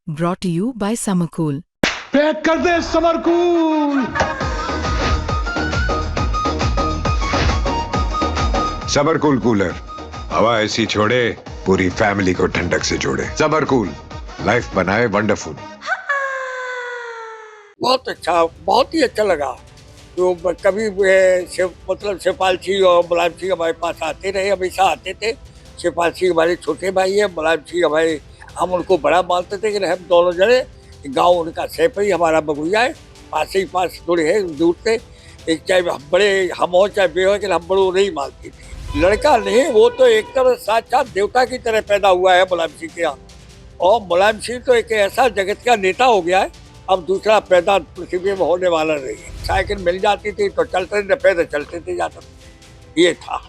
brought to you by Summercool. Pack कर दे summer cool. सबरकूल cooler हवा ऐसी छोड़े पूरी फैमिली को ठंडक से जोड़े। सबरकूल लाइफ बनाए वंडरफुल। बहुत अच्छा, बहुत ही अच्छा लगा। तो कभी मतलब शिवपाल सिंह और मुलायम सिंह हमारे पास आते रहे, हमेशा आते थे। शिवपाल सिंह हमारे छोटे भाई है, मुलायम सिंह हमारे, हम उनको बड़ा मानते थे कि हम दोनों जने, गांव उनका सैफई, हमारा बगुया है, पास ही पास थोड़े है दूर से। एक चाहे हम बड़े हम हो चाहे बे हो, हम बड़ों नहीं मानते थे। लड़का नहीं, वो तो एक तरह साक्षात देवता की तरह पैदा हुआ है मुलायम सिंह के यहाँ। और मुलायम सिंह तो एक ऐसा जगत का नेता हो गया है, अब दूसरा पैदा पृथ्वी में होने वाला नहीं है। साइकिल मिल जाती थी तो चलते थे, पैदल चलते थे जाते थे। ये था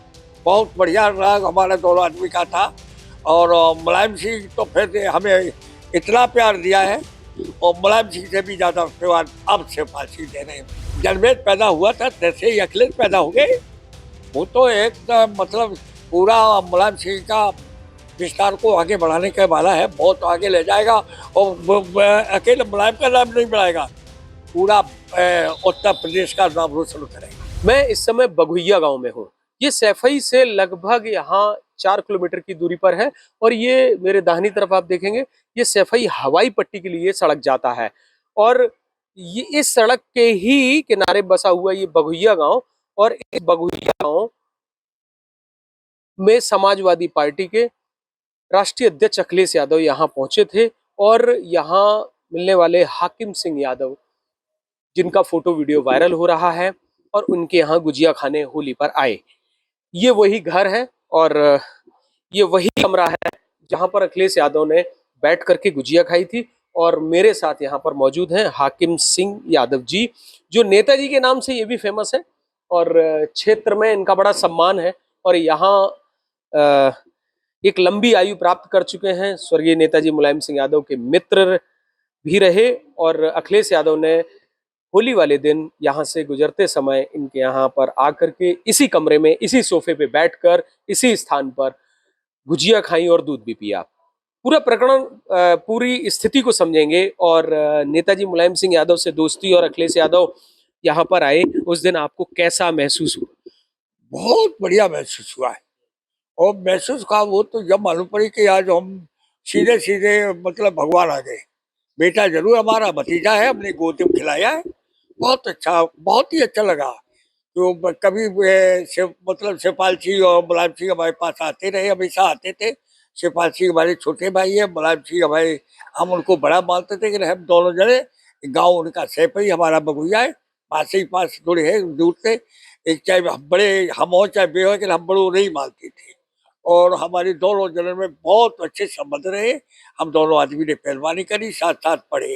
बहुत बढ़िया राग हमारा दोनों आदमी का था। और मुलायम सिंह तो फिर हमें इतना प्यार दिया है, और मुलायम सिंह से भी ज्यादा प्यार अब शिवपाल सिंह दे रहे हैं। जनवेद पैदा हुआ था तैसे ही अखिलेश पैदा हो गए। वो तो एक मतलब पूरा मुलायम सिंह का विस्तार को आगे बढ़ाने के वाला है, बहुत आगे ले जाएगा। और अकेले मुलायम का नाम नहीं बढ़ाएगा, पूरा उत्तर प्रदेश का नाम रोशन करेगा। मैं इस समय बघुइया गांव में हूँ। ये सैफई से लगभग यहाँ 4 किलोमीटर की दूरी पर है। और ये मेरे दाहिनी तरफ आप देखेंगे, ये सैफई हवाई पट्टी के लिए सड़क जाता है। और ये इस सड़क के ही किनारे बसा हुआ ये बघुइया गांव। और इस बघुइया गांव में समाजवादी पार्टी के राष्ट्रीय अध्यक्ष अखिलेश यादव यहाँ पहुंचे थे। और यहाँ मिलने वाले हाकिम सिंह यादव, जिनका फोटो वीडियो वायरल हो रहा है, और उनके यहाँ गुजिया खाने होली पर आए। ये वही घर है और ये वही कमरा है जहां पर अखिलेश यादव ने बैठ करके गुजिया खाई थी। और मेरे साथ यहाँ पर मौजूद हैं हाकिम सिंह यादव जी, जो नेताजी के नाम से ये भी फेमस है और क्षेत्र में इनका बड़ा सम्मान है। और यहाँ एक लंबी आयु प्राप्त कर चुके हैं, स्वर्गीय नेताजी मुलायम सिंह यादव के मित्र भी रहे। और अखिलेश यादव ने होली वाले दिन यहाँ से गुजरते समय इनके यहाँ पर आकर के इसी कमरे में, इसी सोफे पे बैठकर, इसी स्थान पर गुजिया खाई और दूध भी पिया। पूरा प्रकरण, पूरी स्थिति को समझेंगे। और नेताजी मुलायम सिंह यादव से दोस्ती और अखिलेश यादव यहाँ पर आए, उस दिन आपको कैसा महसूस हुआ? बहुत बढ़िया महसूस हुआ है। और महसूस का वो तो जब मालूम पड़ी कि आज हम सीधे सीधे मतलब भगवान आ गए। बेटा जरूर हमारा भतीजा है, हमने गोद में खिलाया है। बहुत अच्छा, बहुत ही अच्छा लगा। तो कभी मतलब शिवपाल सिंह और मुलायम सिंह हमारे पास आते रहे, हमेशा आते थे। शिवपाल सिंह हमारे छोटे भाई है, मुलायम सिंह हमारे, हम उनको बड़ा मानते थे कि हम दोनों जने, गांव उनका सैफई, हमारा बगुया है, पास ही पास थोड़े है दूर से। एक चाहे हम बड़े हम हो चाहे बे हो, हम बड़ों नहीं मानते थे। और हमारे दोनों जनों में बहुत अच्छे संबंध रहे। हम दोनों आदमी ने पहलवानी करी, साथ साथ पढ़े,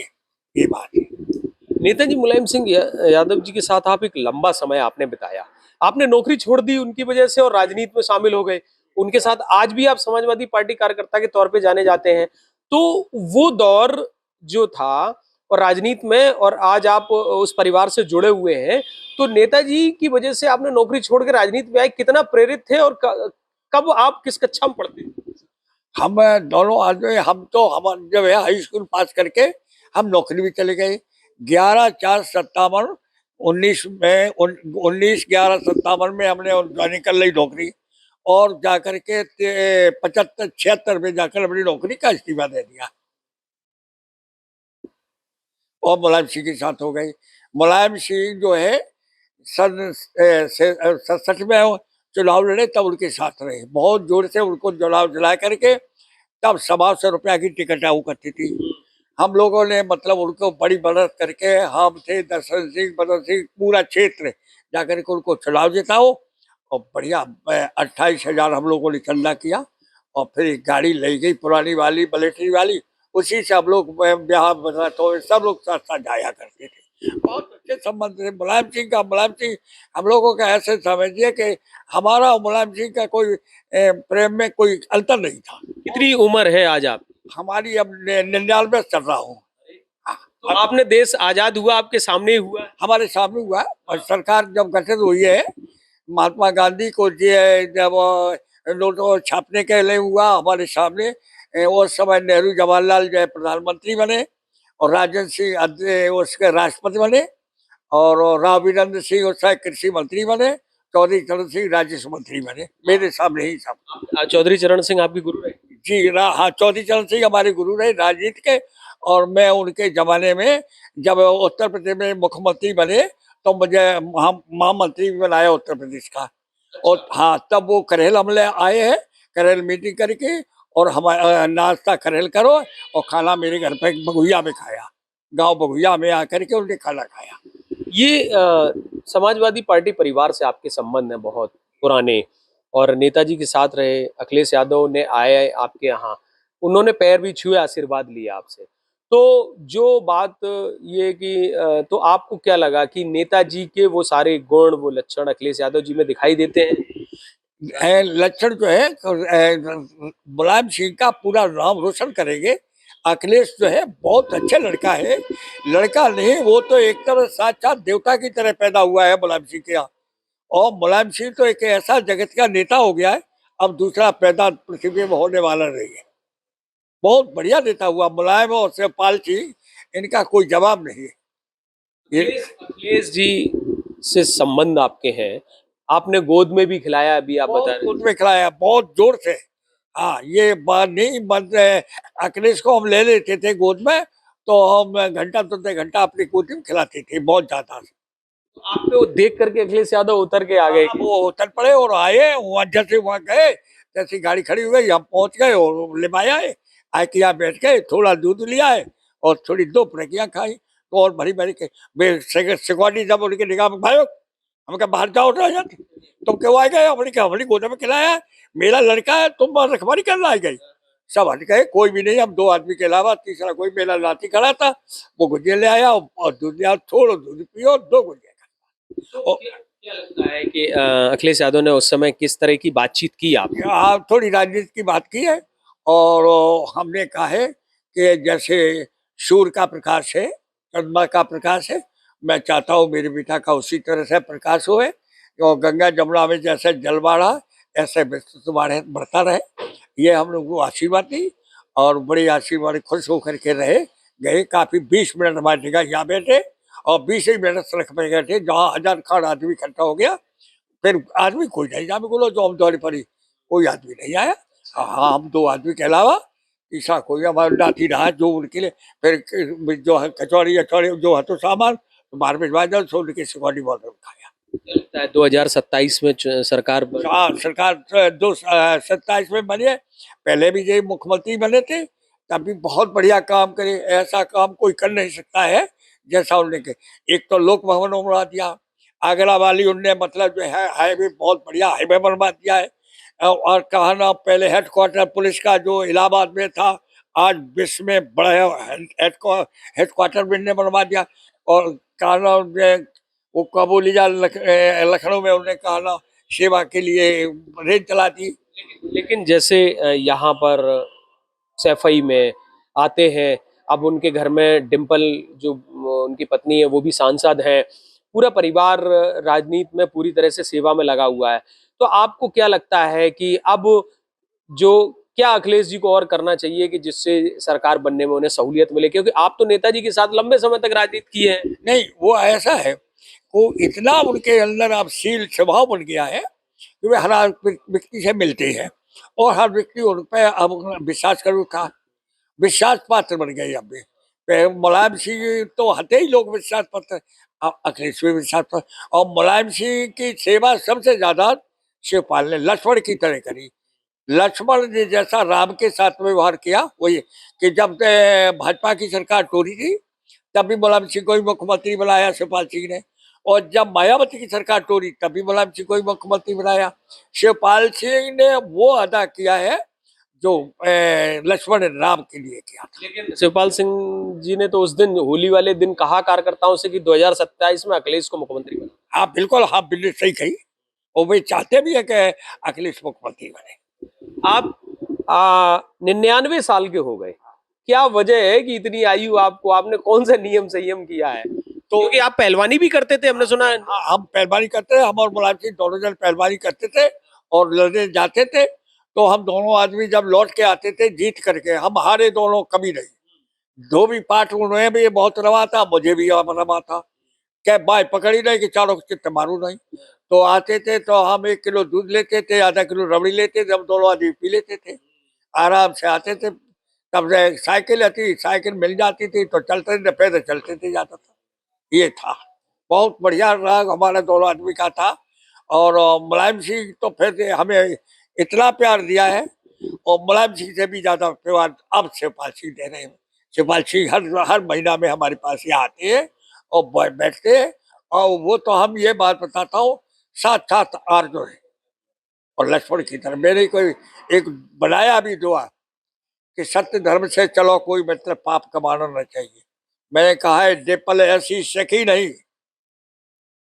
ये बात है। नेताजी मुलायम सिंह यादव जी के साथ आप एक लंबा समय आपने बिताया। आपने नौकरी छोड़ दी उनकी वजह से और राजनीति में शामिल हो गए। उनके साथ आज भी आप समाजवादी पार्टी कार्यकर्ता के तौर पे जाने जाते हैं। तो वो दौर जो था और राजनीति में, और आज आप उस परिवार से जुड़े हुए हैं, तो नेताजी की वजह से आपने नौकरी छोड़ के राजनीति में आए, कितना प्रेरित थे और कब आप किस कक्षा में पढ़ते थे? हम दोनों आदमी, हम तो हम जब है हाई स्कूल पास करके हम नौकरी भी चले गए। 11/4/57 19 में 19/11/57 में हमने ज्वाइनिंग कर ली नौकरी। और जाकर के 75-76 में जाकर अपनी नौकरी का इस्तीफा दे दिया और मुलायम सिंह के साथ हो गई। मुलायम सिंह जो है सन 67 में चुनाव लड़े, तब उनके साथ रहे, बहुत जोर से उनको चुनाव दिला करके। तब 100 की टिकट आऊ करती थी। हम लोगों ने मतलब उनको बड़ी मदद करके, हम थे दर्शन सिंह, बदन सिंह, पूरा क्षेत्र जाकर के उनको चुनाव जिताओ। और बढ़िया 28,000 हम लोगों ने चंदा किया। और फिर एक गाड़ी ले गई पुरानी वाली, मिलिट्री वाली, उसी से हम लोग ब्याह बना, तो सब लोग साथ साथ जाया करते थे। बहुत अच्छे संबंध थे मुलायम सिंह का। मुलायम सिंह हम लोगों का ऐसे समझिए कि हमारा और मुलायम सिंह का कोई प्रेम में कोई अंतर नहीं था। कितनी उम्र है आज आप? हमारी अब 99 चल रहा हूँ। तो आपने, देश आजाद हुआ आपके सामने ही हुआ? हमारे सामने हुआ। और सरकार जब गठित हुई है, महात्मा गांधी को जब नोटों छापने के लिए हुआ हमारे सामने, उस समय नेहरू जवाहरलाल जो है प्रधानमंत्री बने और राजेंद्र सिंह उसके राष्ट्रपति बने और राव वीरेंद्र सिंह उस समय कृषि मंत्री बने, चौधरी चरण सिंह राजस्व मंत्री बने, मेरे सामने ही सब। चौधरी चरण सिंह आपके गुरु रहे? जी हाँ, चौधरी चरण सिंह हमारे गुरु रहे राजनीति के। और मैं उनके जमाने में जब उत्तर प्रदेश में मुख्यमंत्री बने तो मुझे महामंत्री भी बनाया उत्तर प्रदेश का। और हाँ, तब वो करेल हमले आए हैं, करेल मीटिंग करके और हमारा नाश्ता करेल करो और खाना मेरे घर पे बगुइया में खाया, गांव बगुइया में आकर के उन्हें खाना खाया। ये समाजवादी पार्टी परिवार से आपके संबंध हैं बहुत पुराने, और नेताजी के साथ रहे। अखिलेश यादव ने आए आपके यहाँ, उन्होंने पैर भी छुए, आशीर्वाद लिया आपसे। तो जो बात ये कि तो आपको क्या लगा कि नेताजी के वो सारे गुण, वो लक्षण अखिलेश यादव जी में दिखाई देते हैं? लक्षण जो है मुलायम सिंह का पूरा नाम रोशन करेंगे। अखिलेश जो है बहुत अच्छा लड़का है, लड़का नहीं वो तो एक तरह साक्षात देवता की तरह पैदा हुआ है मुलायम सिंह के यहाँ। और मुलायम सिंह तो एक ऐसा जगत का नेता हो गया है, अब दूसरा पैदा पृथ्वी में होने वाला नहीं है। बहुत बढ़िया नेता हुआ मुलायम और शिवपाल सिंह, इनका कोई जवाब नहीं है। अखिलेश जी से संबंध आपके हैं, आपने गोद में भी खिलाया, अभी आप बता रहे गोद में खिलाया बहुत जोर से। हाँ, ये बात नहीं बंद है। अखिलेश को हम ले लेते थे गोद में तो हम घंटा तो घंटा अपनी गोद में खिलाते थे, बहुत ज्यादा। आपने वो देख करके अखिलेश यादव उतर के आ गए? वो उतर पड़े और आए, वहाँ जैसे वहाँ गए, जैसे गाड़ी खड़ी हो गई हम पहुंच गए और ले आए। आए कि यहाँ बैठ गए, थोड़ा दूध लिया है और थोड़ी 2 प्रकियाँ खाई तो और भरी भरी के सिक्योरिटी जब उनके निगाह में भाई हम कहा बाहर जाओ ना, तुम क्यों आए गए? हमने कहा हमने गोदा में खिलाया, मेरा लड़का है, तुम रखवाली करना आ गई। सब हट गए, कोई भी नहीं, हम 2 आदमी के अलावा तीसरा कोई मेरा लाठी खड़ा था, वो गुजिया ले आया और दूध लिया, थोड़ा दूध पियो 2 गुजिया। तो क्या लगता है कि अखिलेश यादव ने उस समय किस तरह की बातचीत की आपने? आप थोड़ी राजनीति की बात की है और हमने कहा है कि जैसे सूर्य का प्रकाश है, चंद्रमा का प्रकाश है, मैं चाहता हूँ मेरे बेटा का उसी तरह से प्रकाश होए और गंगा जमुना में जैसे जल बढ़ा ऐसे विस्तृत बढ़ता रहे। ये हम लोग को आशीर्वाद दी और बड़ी आशीर्वाद, खुश होकर के रहे। गए काफी 20 मिनट हमारी जगह यहाँ बैठे और 20 ही मिनट सड़क पर गए थे, जहाँ 1000 खान आदमी इकट्ठा हो गया। फिर आदमी कोई नहीं, जहाँ बोलो जो हम दौड़ी पड़ी कोई आदमी नहीं आया। हाँ, हम 2 आदमी के अलावा तीसरा कोई हमारा नाती रहा जो उनके लिए फिर जो है कचौड़ी अचौड़ी जो है तो सामान बाहर भिजवा दो, सो उनकी सिक्योरिटी बॉर्डर खाया। 2027 में सरकार हाँ, सरकार 2027 में बनी है। पहले भी यही मुख्यमंत्री बने थे, तब भी बहुत बढ़िया काम करे, ऐसा काम कोई कर नहीं सकता है जैसा उन्होंने के। एक तो लोक भवन बनवा दिया, आगरा वाली उनने मतलब जो है हाईवे बहुत बढ़िया हाईवे बनवा दिया है। और कहा ना पहले हेडक्वार्टर पुलिस का जो इलाहाबाद में था, आज विश्व में बड़ा हेडक्वार्टर भी बनवा दिया। और कहा ना वो कबूलिया लखनऊ में उन्होंने कहा ना सेवा के लिए रेल चला दी। लेकिन जैसे यहाँ पर सैफई में आते हैं, अब उनके घर में डिम्पल जो उनकी पत्नी है वो भी सांसद हैं, पूरा परिवार राजनीति में पूरी तरह से सेवा में लगा हुआ है। तो आपको क्या लगता है कि अब जो क्या अखिलेश जी को और करना चाहिए कि जिससे सरकार बनने में उन्हें सहूलियत मिले? क्योंकि आप तो नेताजी के साथ लंबे समय तक राजनीति की है। नहीं, वो ऐसा है, वो इतना उनके अंदर अब शील स्वभाव बन गया है कि वे हर व्यक्ति से मिलते हैं और हर व्यक्ति उन पर अब विश्वास कर उठा, विश्वास पात्र बन गए। अब मुलायम सिंह तो हते ही लोग विश्वास पात्र, अखिलेश भी विश्वास पात्र। और मुलायम सिंह की सेवा सबसे ज्यादा शिवपाल ने लक्ष्मण की तरह करी। लक्ष्मण ने जैसा राम के साथ व्यवहार किया वही, कि जब भाजपा की सरकार टूटी थी तब भी मुलायम सिंह को ही मुख्यमंत्री बनाया शिवपाल सिंह ने, और जब मायावती की सरकार टूटी तब भी मुलायम सिंह को ही मुख्यमंत्री बनाया। शिवपाल सिंह ने वो अदा किया है जो लक्ष्मण ने राम के लिए किया था। लेकिन शिवपाल सिंह जी ने तो उस दिन होली वाले दिन कहा कार्यकर्ताओं से कि 2027 में अखिलेश को मुख्यमंत्री बना। हाँ बिल्कुल, हाँ बिल्कुल सही कही, और वे चाहते भी है कि अखिलेश मुख्यमंत्री बने। आप 99 साल के हो गए, क्या वजह है कि इतनी आयु आपको, आपने कौन सा नियम संयम किया है? तो क्योंकि आप पहलवानी भी करते थे, हमने सुना है। हम पहलवानी करते थे, हम और मुलायम सिंह दोनों जन पहलवानी करते थे और लड़ने जाते थे। तो हम दोनों आदमी जब लौट के आते थे जीत करके, हम हारे दोनों कभी नहीं। जो भी पाठ उन्हें भी बहुत रवा था, मुझे भी रवा था। क्या बाय पकड़ी नहीं कि चारों चित्त मारू नहीं। तो आते थे तो हम 1 किलो दूध लेते थे, आधा किलो रबड़ी लेते थे, हम दोनों आदमी पी लेते थे, आराम से आते थे। तब से साइकिल आती, साइकिल मिल जाती थी तो चलते थे, पैदल चलते थे, जाता था। ये था, बहुत बढ़िया रहा हमारा दोनों आदमी का था। और मुलायम सिंह तो फिर हमें इतना प्यार दिया है, और मुलायम सिंह से भी ज्यादा प्यार अब शिवपाल सिंह दे रहे हैं। शिवपाल सिंह हर महीना में हमारे पास यहाँ आते हैं और बैठते हैं। और वो तो हम ये बात बताता हूँ, साथ साथ आर्जो है और लक्ष्मण की तरह। मैंने कोई एक बनाया भी दुआ कि सत्य धर्म से चलो, कोई मतलब पाप कमाना न चाहिए। मैंने कहा है, देपल ऐसी सखी नहीं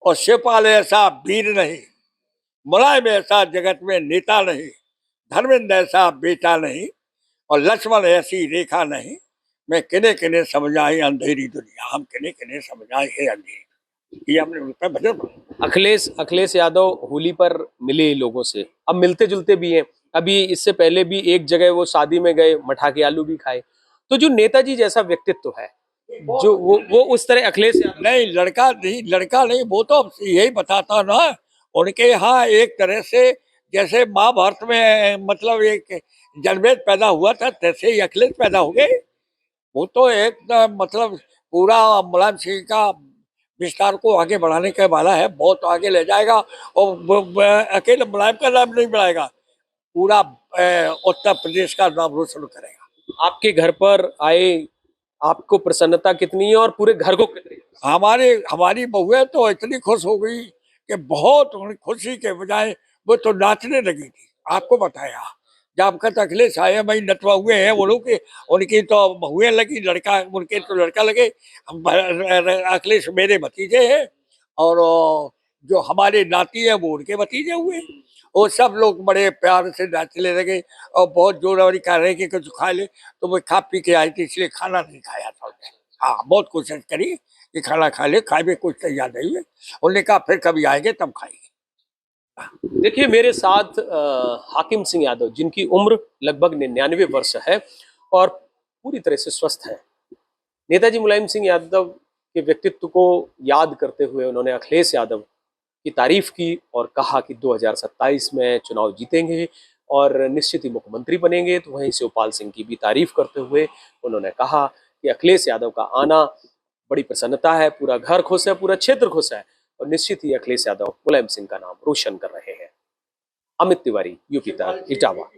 और शिवपाल ऐसा वीर नहीं, मुलायम ऐसा जगत में नेता नहीं, धर्मेंद्र ऐसा बेटा नहीं, और लक्ष्मण ऐसी रेखा नहीं। मैं किने किने समझाई अंधेरी दुनिया, हम किने किने समझाए है अंधेरी। ये हमने उनका भजन बोला। अखिलेश यादव होली पर मिले लोगों से, अब मिलते जुलते भी हैं। अभी इससे पहले भी एक जगह वो शादी में गए, मठाके आलू भी खाए। तो जो नेताजी जैसा व्यक्तित्व है, जो वो उस तरह अखिलेश यादव नहीं, लड़का नहीं, वो तो यही बताता ना। उनके यहाँ एक तरह से जैसे महाभारत में मतलब एक जनभेद पैदा हुआ था, तैसे ही अखिलेश पैदा हो गए। वो तो एक मतलब पूरा मुलायम सिंह का विस्तार को आगे बढ़ाने के वाला है, बहुत आगे ले जाएगा। और अकेले मुलायम का नाम नहीं बढ़ाएगा, पूरा उत्तर प्रदेश का नाम रोशन करेगा। आपके घर पर आए, आपको प्रसन्नता कितनी है और पूरे घर को कितनी? हमारी बहुएं तो इतनी खुश हो गई कि बहुत खुशी के बजाय वो तो नाचने लगी थी। आपको बताया, जब तक अखिलेश आए भाई नटवा हुए हैं वो लोग, उनकी तो बहुएं लगी, लड़का उनके तो लड़का लगे। अखिलेश मेरे भतीजे हैं, और जो हमारे नाती है वो उनके भतीजे हुए। वो सब लोग बड़े प्यार से नाचने लगे और बहुत जोरावरी कर रहे कि कुछ खा ले। तो मैं खा पी के आई थी, इसलिए खाना नहीं खाया था। हाँ, बहुत कोशिश करी कि खाना खा ले, खाए में कुछ तैयार नहीं है। उन्होंने कहा फिर कभी आएंगे तब खाएंगे। देखिए मेरे साथ हाकिम सिंह यादव, जिनकी उम्र लगभग 99 वर्ष है और पूरी तरह से स्वस्थ है। नेताजी मुलायम सिंह यादव के व्यक्तित्व को याद करते हुए उन्होंने अखिलेश यादव की तारीफ की और कहा कि 2027 में चुनाव जीतेंगे और निश्चित ही मुख्यमंत्री बनेंगे। तो वहीं शिवपाल सिंह की भी तारीफ करते हुए उन्होंने कहा कि अखिलेश यादव का आना बड़ी प्रसन्नता है, पूरा घर खुश है, पूरा क्षेत्र खुश है, और निश्चित ही अखिलेश यादव मुलायम सिंह का नाम रोशन कर रहे हैं। अमित तिवारी, यूपी तक, इटावा।